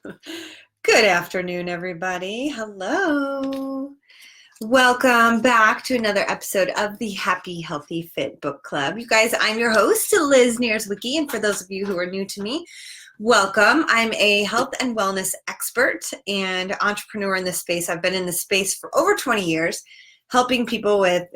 Good afternoon, everybody. Hello. Welcome back to another episode of the Happy, Healthy, Fit Book Club. You guys, I'm your host, Liz Nierzwicki, and for those of you who are new to me, welcome. I'm a health and wellness expert and entrepreneur in this space. I've been in this space for over 20 years, helping people with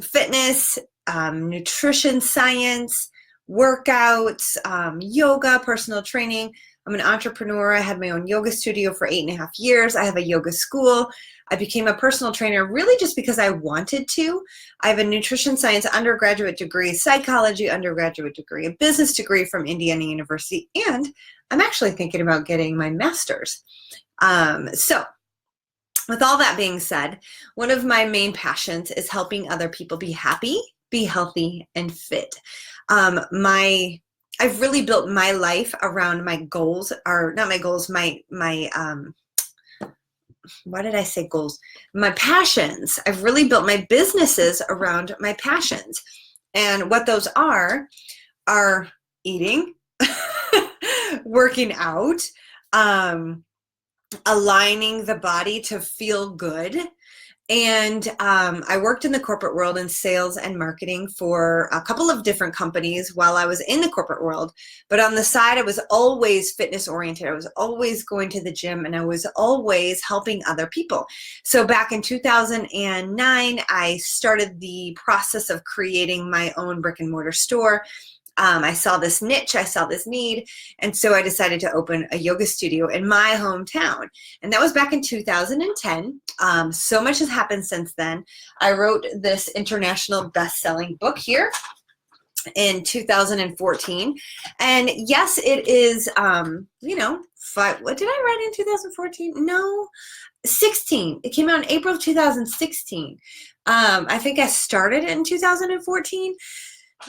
fitness, nutrition science, workouts, yoga, personal training. I'm an entrepreneur. I had my own yoga studio for 8.5 years. I have a yoga school. I became a personal trainer really just because I wanted to. I have a nutrition science undergraduate degree, psychology undergraduate degree, a business degree from Indiana University, and I'm actually thinking about getting my master's. So with all that being said, one of my main passions is helping other people be happy, be healthy, and fit. I've really built my life around my goals, or not my goals, why did I say goals? My passions. I've really built my businesses around my passions. And what those are eating, working out, aligning the body to feel good. And I worked in the corporate world in sales and marketing for a couple of different companies while I was in the corporate world. But on the side, I was always fitness oriented. I was always going to the gym, and I was always helping other people. So back in 2009, I started the process of creating my own brick and mortar store. I saw this niche, I saw this need, and so I decided to open a yoga studio in my hometown. And that was back in 2010. So much has happened since then. I wrote this international best-selling book here in 2014. And yes, it is, what did I write in 2014? No, 16. It came out in April of 2016. I think I started in 2014,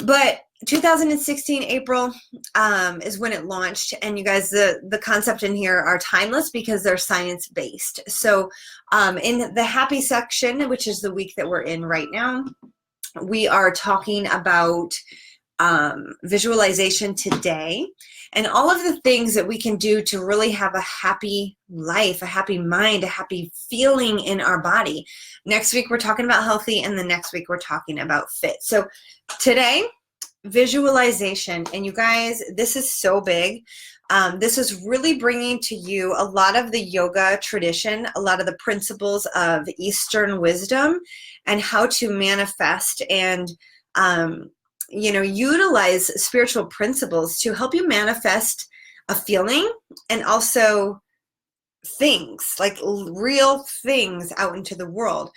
but 2016 April is when it launched. And you guys, the concept in here are timeless because they're science-based. So in the happy section, which is the week that we're in right now, we are talking about visualization today and all of the things that we can do to really have a happy life, a happy mind, a happy feeling in our body. Next week, we're talking about healthy, and the next week, we're talking about fit. So today, visualization. And you guys, this is so big. This is really bringing to you a lot of the yoga tradition, a lot of the principles of Eastern wisdom, and how to manifest and utilize spiritual principles to help you manifest a feeling and also things, like real things out into the world.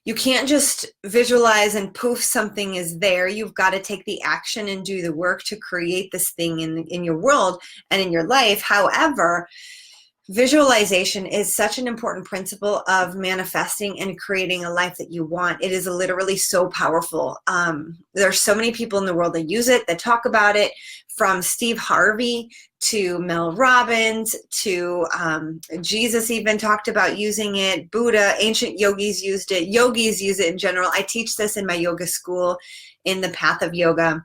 You can't just visualize and poof, something is there. You've got to take the action and do the work to create this thing in your world and in your life. However, visualization is such an important principle of manifesting and creating a life that you want. It is literally so powerful. There's so many people in the world that use it, that talk about it, from Steve Harvey to Mel Robbins to Jesus even talked about using it. Buddha, ancient yogis used it. Yogis use it in general. I teach this in my yoga school in the Path of Yoga.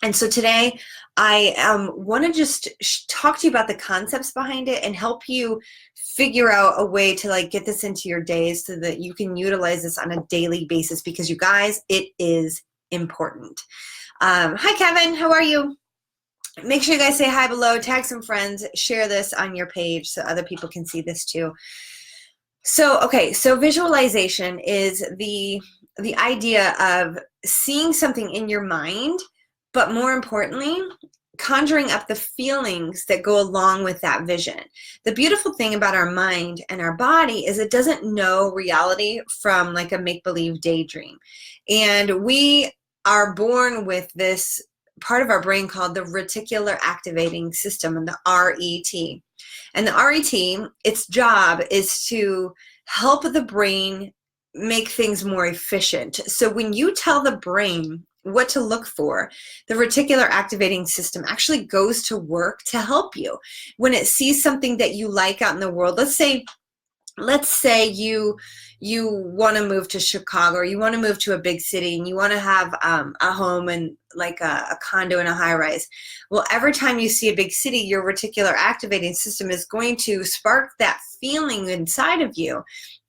And so today I want to just talk to you about the concepts behind it and help you figure out a way to get this into your days so that you can utilize this on a daily basis, because you guys, it is important. Hi, Kevin. How are you? Make sure you guys say hi below, tag some friends, share this on your page so other people can see this too. So, okay, so visualization is the idea of seeing something in your mind, but more importantly, conjuring up the feelings that go along with that vision. The beautiful thing about our mind and our body is it doesn't know reality from like a make-believe daydream. And we are born with this part of our brain called the reticular activating system, and the RET. And the RET, its job is to help the brain make things more efficient. So when you tell the brain what to look for, the reticular activating system actually goes to work to help you. When it sees something that you like out in the world, let's say let's say you want to move to Chicago, or you want to move to a big city, and you want to have a home and like a condo and a high rise. Well, every time you see a big city, your reticular activating system is going to spark that feeling inside of you.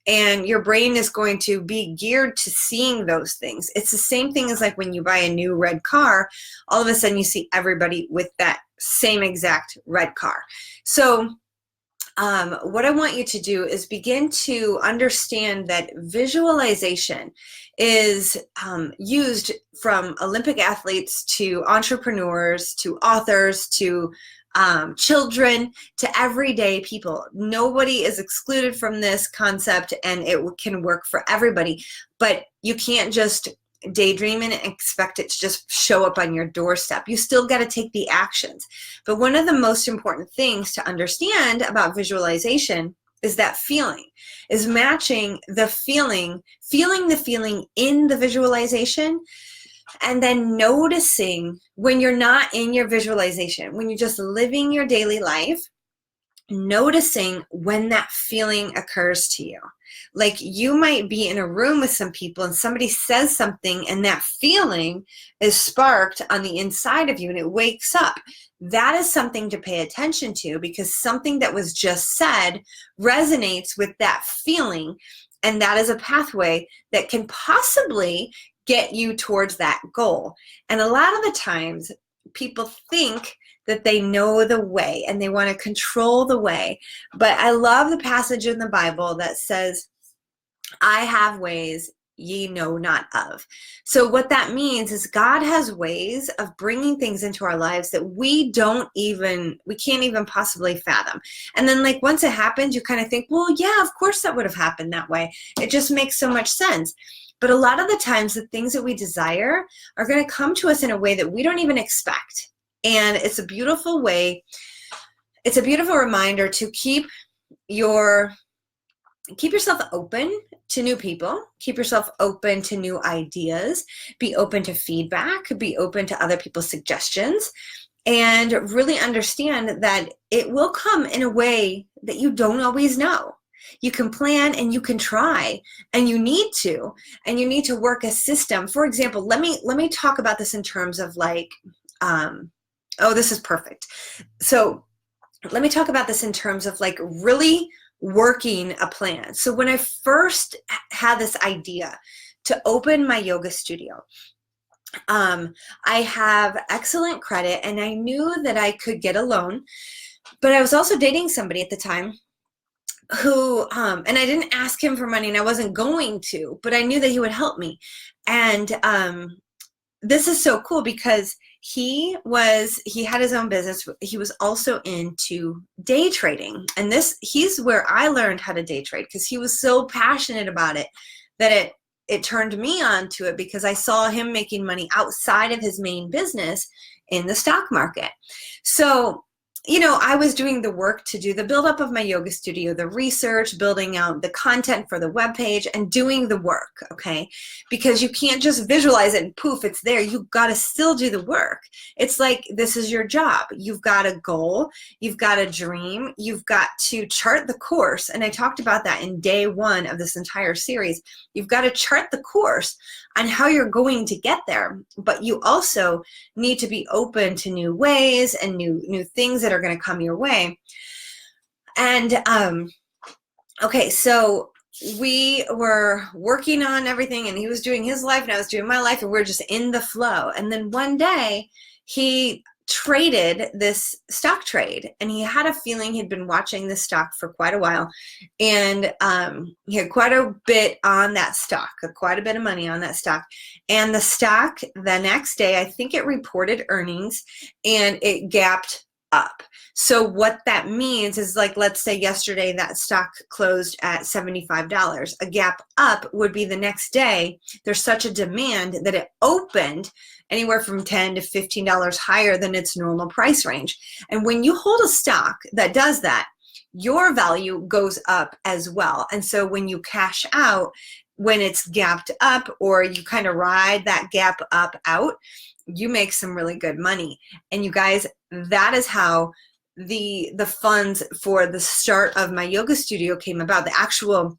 And your brain is going to be geared to seeing those things. It's the same thing as like when you buy a new red car, all of a sudden you see everybody with that same exact red car. So what I want you to do is begin to understand that visualization is used from Olympic athletes to entrepreneurs to authors to children to everyday people. Nobody is excluded from this concept, and it can work for everybody. But you can't just daydream and expect it to just show up on your doorstep. You still got to take the actions. But one of the most important things to understand about visualization is that feeling, is matching the feeling the feeling in the visualization, and then noticing when you're not in your visualization, when you're just living your daily life, noticing when that feeling occurs to you. Like you might be in a room with some people and somebody says something and that feeling is sparked on the inside of you and it wakes up. That is something to pay attention to, because something that was just said resonates with that feeling, and that is a pathway that can possibly get you towards that goal. And a lot of the times people think that they know the way and they want to control the way. But I love the passage in the Bible that says, I have ways ye know not of. So what that means is God has ways of bringing things into our lives that we can't even possibly fathom. And then like once it happens, you kind of think, well, yeah, of course that would have happened that way. It just makes so much sense. But a lot of the times the things that we desire are going to come to us in a way that we don't even expect. And it's a beautiful way. It's a beautiful reminder to keep yourself open to new people, keep yourself open to new ideas, be open to feedback, be open to other people's suggestions, and really understand that it will come in a way that you don't always know. You can plan and you can try, and you need to work a system. For example, let me talk about this in terms of like, this is perfect. So let me talk about this in terms of like really working a plan. So when I first had this idea to open my yoga studio, I have excellent credit and I knew that I could get a loan, but I was also dating somebody at the time who, and I didn't ask him for money and I wasn't going to, but I knew that he would help me. And this is so cool because he had his own business. He was also into day trading. And he's where I learned how to day trade, because he was so passionate about it that it turned me on to it, because I saw him making money outside of his main business in the stock market. So, I was doing the work to do the buildup of my yoga studio, the research, building out the content for the webpage, and doing the work, okay? Because you can't just visualize it and poof, it's there. You've got to still do the work. It's like this is your job. You've got a goal. You've got a dream. You've got to chart the course. And I talked about that in day 1 of this entire series. You've got to chart the course on how you're going to get there. But you also need to be open to new ways and new things that are going to come your way. And okay, so we were working on everything, and he was doing his life and I was doing my life, and we're just in the flow. And then one day he traded this stock trade, and he had a feeling he'd been watching this stock for quite a while, and he had quite a bit on that stock, quite a bit of money on that stock. And the stock the next day, I think it reported earnings and it gapped up. So what that means is, like, let's say yesterday that stock closed at $75. A gap up would be the next day. There's such a demand that it opened anywhere from $10 to $15 higher than its normal price range. And when you hold a stock that does that, your value goes up as well. And so when you cash out, when it's gapped up, or you kind of ride that gap up out, you make some really good money. And you guys, that is how the funds for the start of my yoga studio came about, the actual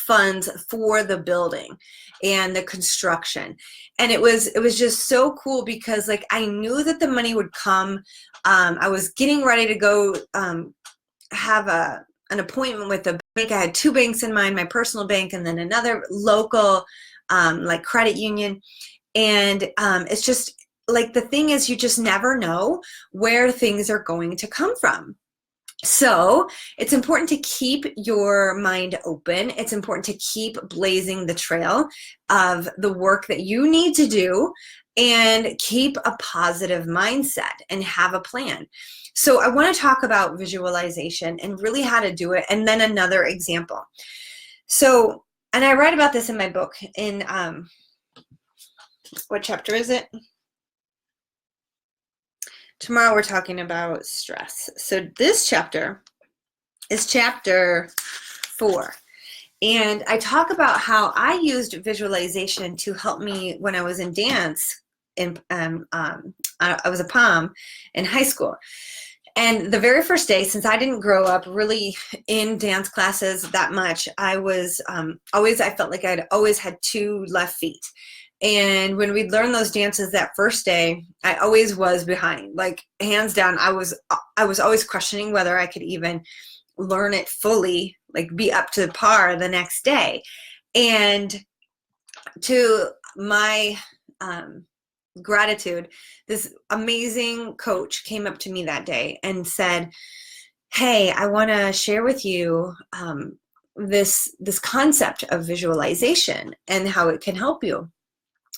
funds for the building and the construction. And it was just so cool because like I knew that the money would come. I was getting ready to go have an appointment with a bank. I had 2 banks in mind, my personal bank and then another local like credit union. And it's just like, the thing is, you just never know where things are going to come from. So it's important to keep your mind open. It's important to keep blazing the trail of the work that you need to do and keep a positive mindset and have a plan. So I want to talk about visualization and really how to do it. And then another example. So, and I write about this in my book in, what chapter is it? Tomorrow we're talking about stress. So this chapter is chapter 4. And I talk about how I used visualization to help me when I was in dance. I was a pom in high school. And the very first day, since I didn't grow up really in dance classes that much, I was I felt like I'd always had 2 left feet. And when we'd learn those dances that first day, I always was behind, like hands down. I was always questioning whether I could even learn it fully, like be up to par the next day. And to my gratitude, this amazing coach came up to me that day and said, "Hey, I want to share with you this concept of visualization and how it can help you."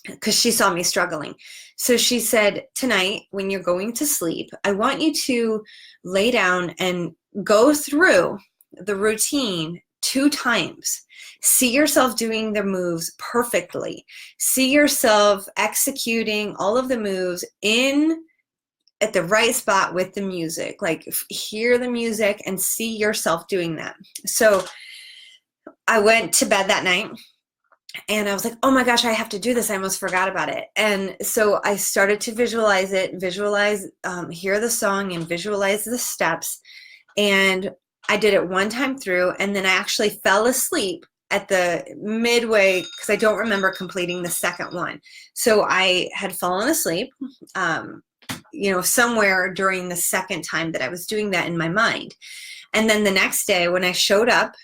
Because she saw me struggling. So she said, "Tonight, when you're going to sleep, I want you to lay down and go through the routine 2 times. See yourself doing the moves perfectly. See yourself executing all of the moves at the right spot with the music. Like, hear the music and see yourself doing that." So I went to bed that night. And I was like, oh my gosh, I have to do this. I almost forgot about it. And so I started to visualize it, hear the song and visualize the steps. And I did it 1 time through. And then I actually fell asleep at the midway because I don't remember completing the second one. So I had fallen asleep, somewhere during the second time that I was doing that in my mind. And then the next day when I showed up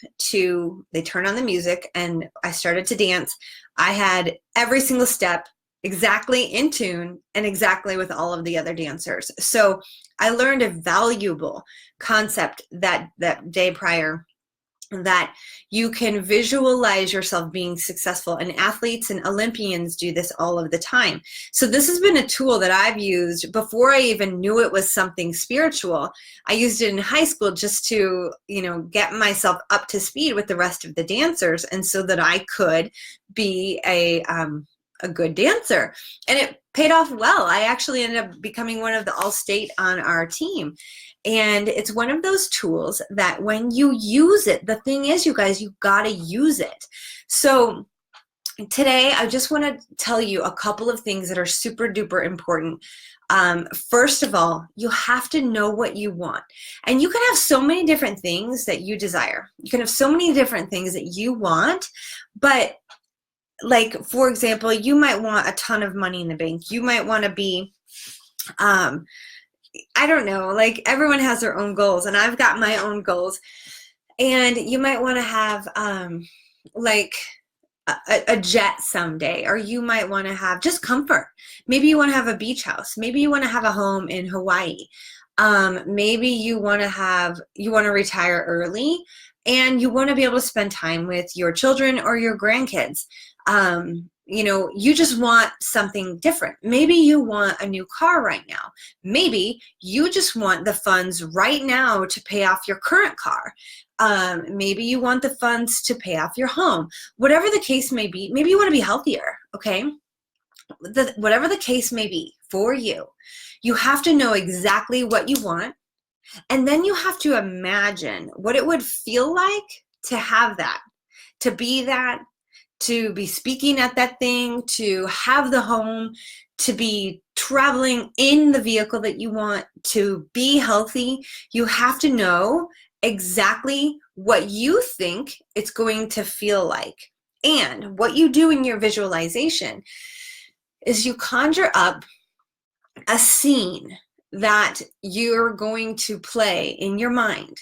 they turned on the music and I started to dance, I had every single step exactly in tune and exactly with all of the other dancers. So I learned a valuable concept that day prior, that you can visualize yourself being successful, and athletes and Olympians do this all of the time. So this has been a tool that I've used before I even knew it was something spiritual. I used it in high school just to, get myself up to speed with the rest of the dancers, and so that I could be a good dancer. And it paid off well. I actually ended up becoming one of the all-state on our team. And it's one of those tools that when you use it, the thing is, you guys, you got to use it. So today, I just want to tell you a couple of things that are super duper important. First of all, you have to know what you want. And you can have so many different things that you desire. You can have so many different things that you want, but like, for example, you might want a ton of money in the bank. You might want to be, I don't know, like everyone has their own goals, and I've got my own goals. And you might want to have like a jet someday, or you might want to have just comfort. Maybe you want to have a beach house. Maybe you want to have a home in Hawaii. Maybe you want to retire early, and you want to be able to spend time with your children or your grandkids. You just want something different. Maybe you want a new car right now. Maybe you just want the funds right now to pay off your current car. Maybe you want the funds to pay off your home. Whatever the case may be, maybe you want to be healthier, okay? Whatever the case may be for you, you have to know exactly what you want, and then you have to imagine what it would feel like to have that, to be that, to be speaking at that thing, to have the home, to be traveling in the vehicle that you want to be healthy, you have to know exactly what you think it's going to feel like. And what you do in your visualization is you conjure up a scene that you're going to play in your mind.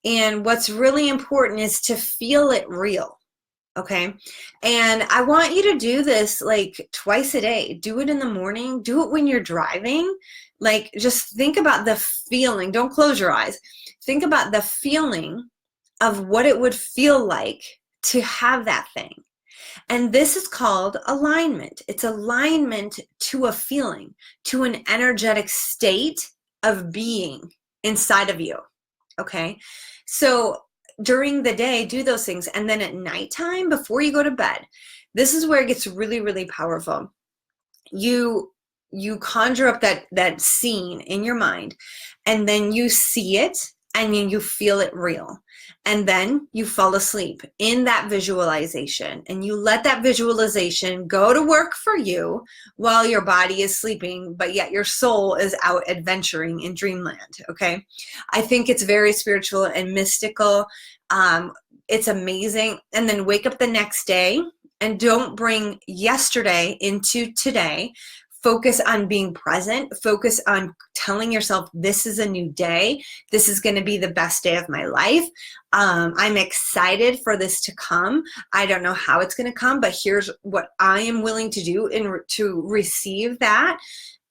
And what's really important is to feel it real. Okay. And I want you to do this like twice a day. Do it in the morning. Do it when you're driving. Like, just think about the feeling. Don't close your eyes. Think about the feeling of what it would feel like to have that thing. And this is called alignment. It's alignment to a feeling, to an energetic state of being inside of you. Okay. So during the day, do those things. And then at nighttime, before you go to bed, this is where it gets really, really powerful. You conjure up that scene in your mind, and then you see it, and then you feel it real. And then you fall asleep in that visualization, and you let that visualization go to work for you while your body is sleeping, but yet your soul is out adventuring in dreamland. Okay. I think it's very spiritual and mystical. It's amazing. And then wake up the next day and don't bring yesterday into today. Focus on being present. Focus on telling yourself, this is a new day. This is going to be the best day of my life. I'm excited for this to come. I don't know how it's going to come, but here's what I am willing to do to receive that.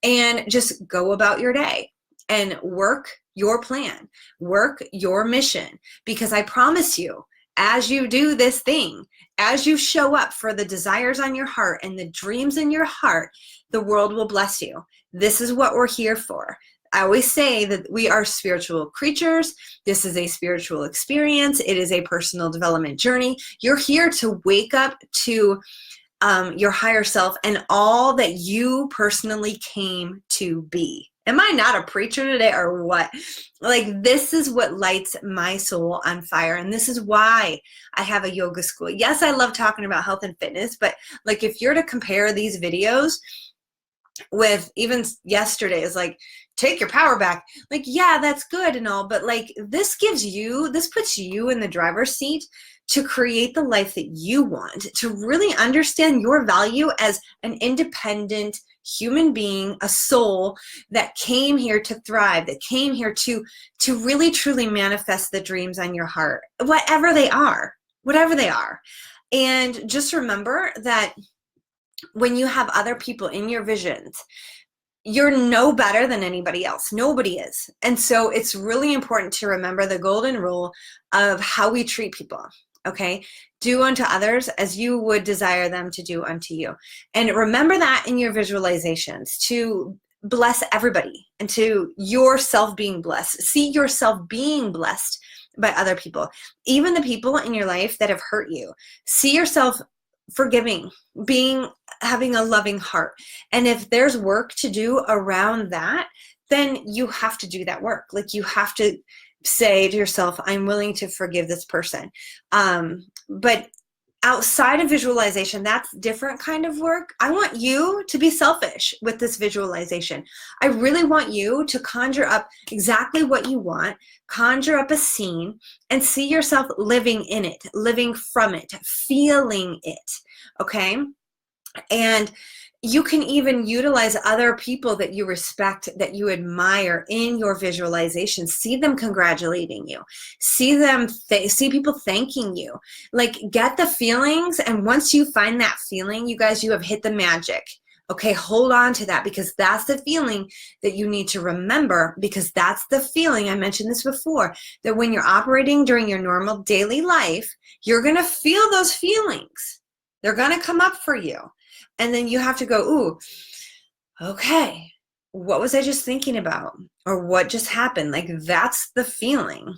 And just go about your day and work your plan, work your mission. Because I promise you, as you do this thing, as you show up for the desires on your heart and the dreams in your heart, the world will bless you. This is what we're here for. I always say that we are spiritual creatures. This is a spiritual experience. It is a personal development journey. You're here to wake up to your higher self and all that you personally came to be. Am I not a preacher today or what? Like, this is what lights my soul on fire. And this is why I have a yoga school. Yes, I love talking about health and fitness, but like, if you're to compare these videos with even yesterday's, like, take your power back. Like, yeah, that's good and all, but like, this puts you in the driver's seat to create the life that you want, to really understand your value as an independent human being, a soul that came here to thrive, that came here to really truly manifest the dreams on your heart, whatever they are. And just remember that when you have other people in your visions, you're no better than anybody else. Nobody is. And so it's really important to remember the golden rule of how we treat people. Okay, do unto others as you would desire them to do unto you. And remember that in your visualizations, to bless everybody and to yourself being blessed. See yourself being blessed by other people, even the people in your life that have hurt you. See yourself forgiving, having a loving heart. And if there's work to do around that, then you have to do that work. Like, you have to say to yourself, I'm willing to forgive this person. But outside of visualization, that's different kind of work. I want you to be selfish with this visualization. I really want you to conjure up exactly what you want, conjure up a scene, and see yourself living in it, living from it, feeling it. Okay? And you can even utilize other people that you respect, that you admire in your visualization. See them congratulating you. See people thanking you. Like, get the feelings. And once you find that feeling, you guys, you have hit the magic. Okay, hold on to that, because that's the feeling that you need to remember, because that's the feeling, I mentioned this before, that when you're operating during your normal daily life, you're going to feel those feelings. They're going to come up for you. And then you have to go, ooh, okay, what was I just thinking about? Or what just happened? Like, that's the feeling.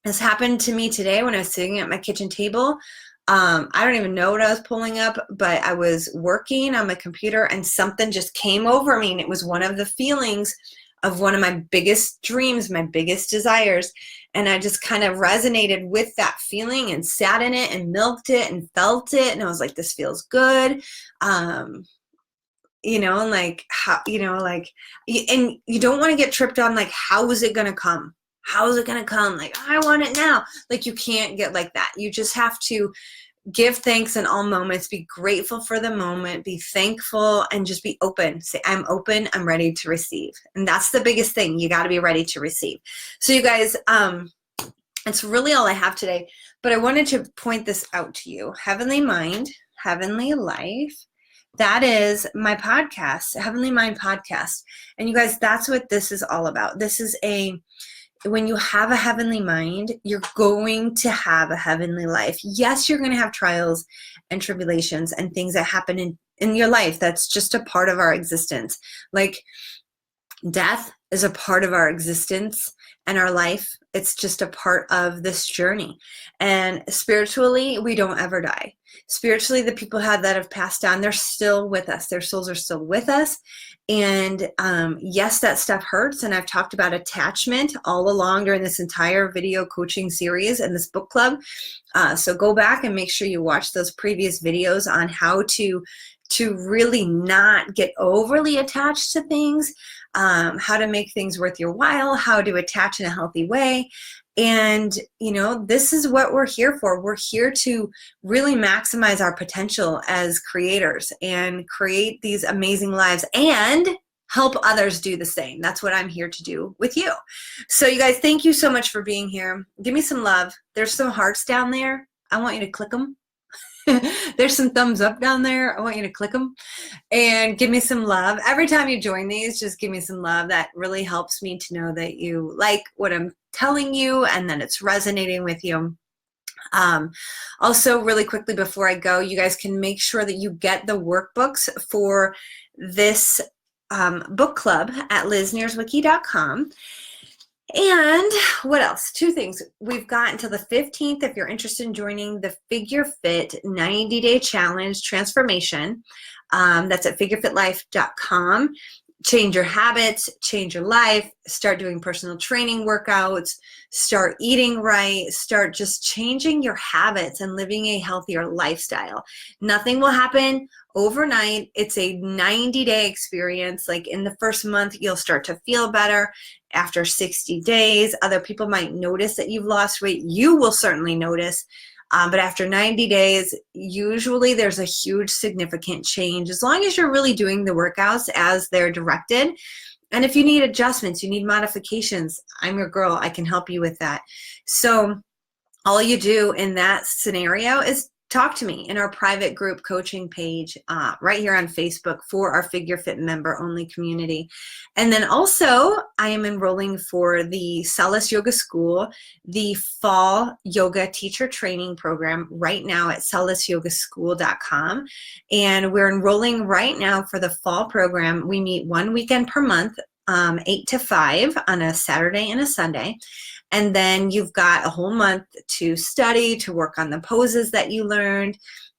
This happened to me today when I was sitting at my kitchen table. I don't even know what I was pulling up, but I was working on my computer and something just came over me. And it was one of the feelings of one of my biggest dreams, my biggest desires. And I just kind of resonated with that feeling and sat in it and milked it and felt it. And I was like, this feels good. like how, like, and you don't want to get tripped on like, how is it going to come? How is it going to come? Like, I want it now. Like, you can't get like that. You just have to give thanks in all moments, be grateful for the moment, be thankful, and just be open. Say, I'm open, I'm ready to receive. And that's the biggest thing. You got to be ready to receive. So you guys, it's really all I have today, but I wanted to point this out to you. Heavenly Mind, Heavenly Life. That is my podcast, Heavenly Mind Podcast. And you guys, that's what this is all about. This is when you have a heavenly mind, you're going to have a heavenly life. Yes, you're going to have trials and tribulations and things that happen in your life. That's just a part of our existence. Like, death is a part of our existence and our life. It's just a part of this journey. And spiritually, we don't ever die. Spiritually, the people that have passed on, they're still with us. Their souls are still with us. And yes, that stuff hurts. And I've talked about attachment all along during this entire video coaching series and this book club. So go back and make sure you watch those previous videos on how to really not get overly attached to things, how to make things worth your while, how to attach in a healthy way. And, this is what we're here for. We're here to really maximize our potential as creators and create these amazing lives and help others do the same. That's what I'm here to do with you. So you guys, thank you so much for being here. Give me some love. There's some hearts down there. I want you to click them. There's some thumbs up down there. I want you to click them and give me some love. Every time you join these, just give me some love. That really helps me to know that you like what I'm telling you and that it's resonating with you. Also, really quickly before I go, you guys can make sure that you get the workbooks for this book club at liznierzwicki.com. And what else? Two things. We've got until the 15th if you're interested in joining the Figure Fit 90-day challenge transformation. That's at figurefitlife.com. Change your habits, change your life, start doing personal training workouts, start eating right, start just changing your habits and living a healthier lifestyle. Nothing will happen overnight. It's a 90-day experience. Like in the first month, you'll start to feel better. After 60 days, other people might notice that you've lost weight. You will certainly notice. But after 90 days, usually there's a huge significant change as long as you're really doing the workouts as they're directed. And if you need adjustments, you need modifications, I'm your girl. I can help you with that. So all you do in that scenario is talk to me in our private group coaching page right here on Facebook for our Figure Fit member only community. And then also I am enrolling for the Solace Yoga School, the fall yoga teacher training program right now at solaceyogaschool.com. And we're enrolling right now for the fall program. We meet one weekend per month, 8 to 5 on a Saturday and a Sunday. And then you've got a whole month to study, to work on the poses that you learned,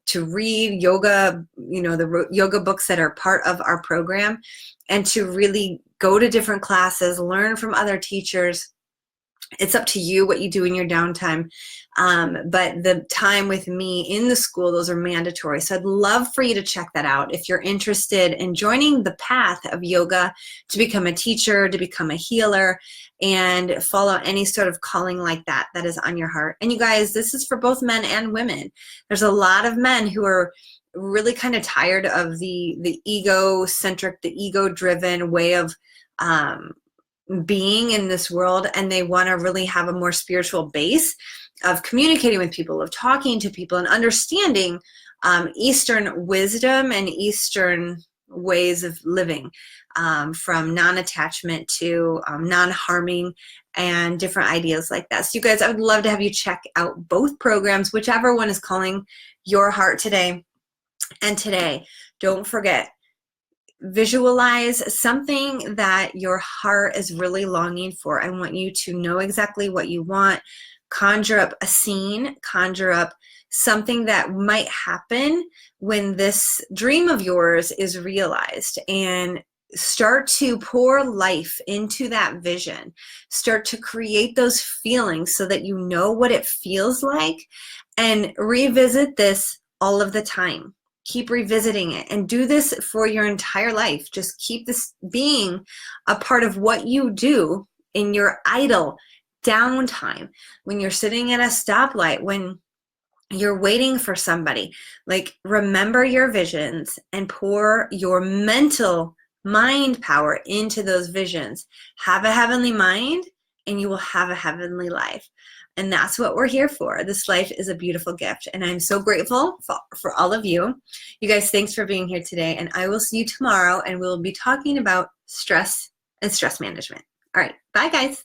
to read yoga, the yoga books that are part of our program, and to really go to different classes, learn from other teachers. It's up to you what you do in your downtime. But the time with me in the school, those are mandatory. So I'd love for you to check that out if you're interested in joining the path of yoga to become a teacher, to become a healer, and follow any sort of calling like that is on your heart. And you guys, this is for both men and women. There's a lot of men who are really kind of tired of the egocentric, the ego-driven way of being in this world, and they want to really have a more spiritual base of communicating with people, of talking to people, and understanding Eastern wisdom and Eastern ways of living, from non-attachment to non-harming and different ideas like that. So you guys, I would love to have you check out both programs, whichever one is calling your heart today. And today, don't forget, visualize something that your heart is really longing for. I want you to know exactly what you want. Conjure up a scene, conjure up something that might happen when this dream of yours is realized, and start to pour life into that vision. Start to create those feelings so that you know what it feels like, and revisit this all of the time. Keep revisiting it and do this for your entire life. Just keep this being a part of what you do in your idle downtime, when you're sitting at a stoplight, when you're waiting for somebody. Like, remember your visions and pour your mental mind power into those visions. Have a heavenly mind and you will have a heavenly life. And that's what we're here for. This life is a beautiful gift. And I'm so grateful for all of you. You guys, thanks for being here today. And I will see you tomorrow, and we'll be talking about stress and stress management. All right. Bye, guys.